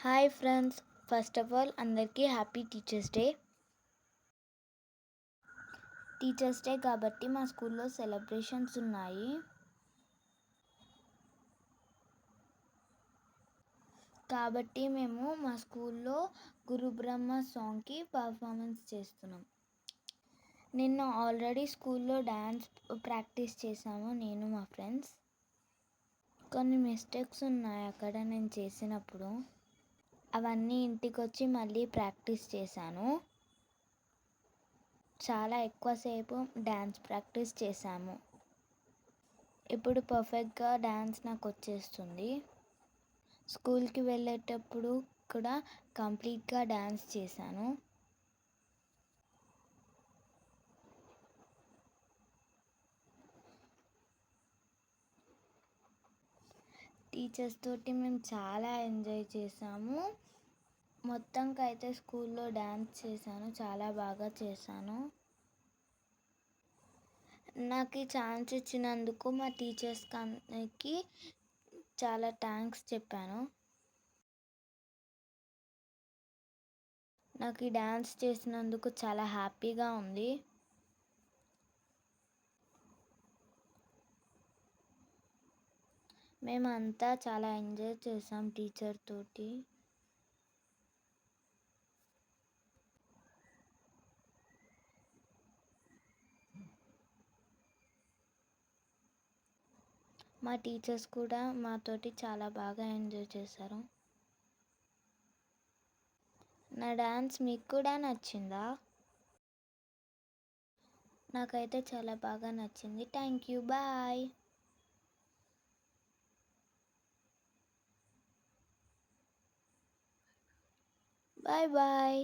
Hi friends, first of all అందరికీ happy teachers day. Teachers day కాబట్టి మా స్కూల్లో సెలబ్రేషన్స్ ఉన్నాయి. కాబట్టి మేము మా స్కూల్లో గురు బ్రహ్మ సాంగ్కి పర్ఫార్మెన్స్ చేస్తున్నాం. నిన్న ఆల్రెడీ స్కూల్లో డ్యాన్స్ ప్రాక్టీస్ చేశాము నేను మా ఫ్రెండ్స్. కొన్ని మిస్టేక్స్ ఉన్నాయి అక్కడ నేను చేసినప్పుడు. అవన్నీ ఇంటికి వచ్చి మళ్ళీ ప్రాక్టీస్ చేశాను. చాలా ఎక్కువసేపు డ్యాన్స్ ప్రాక్టీస్ చేశాము. ఇప్పుడు పర్ఫెక్ట్గా డ్యాన్స్ నాకు వచ్చేస్తుంది. స్కూల్కి వెళ్ళేటప్పుడు కూడా కంప్లీట్గా డ్యాన్స్ చేశాను. టీచర్స్ తోటి మేము చాలా ఎంజాయ్ చేసాము. మొత్తంకి అయితే స్కూల్లో డ్యాన్స్ చేశాను, చాలా బాగా చేశాను. నాకు ఈ ఛాన్స్ ఇచ్చినందుకు మా టీచర్స్ అందరికీ చాలా థ్యాంక్స్ చెప్పాను. నాకు ఈ డ్యాన్స్ చేసినందుకు చాలా హ్యాపీగా ఉంది. మేమంతా చాలా ఎంజాయ్ చేసాం టీచర్ తోటి. మా టీచర్స్ కూడా మాతోటి చాలా బాగా ఎంజాయ్ చేశారు. నా డ్యాన్స్ మీకు కూడా నచ్చిందా? నాకైతే చాలా బాగా నచ్చింది. Thank you, bye. Bye bye.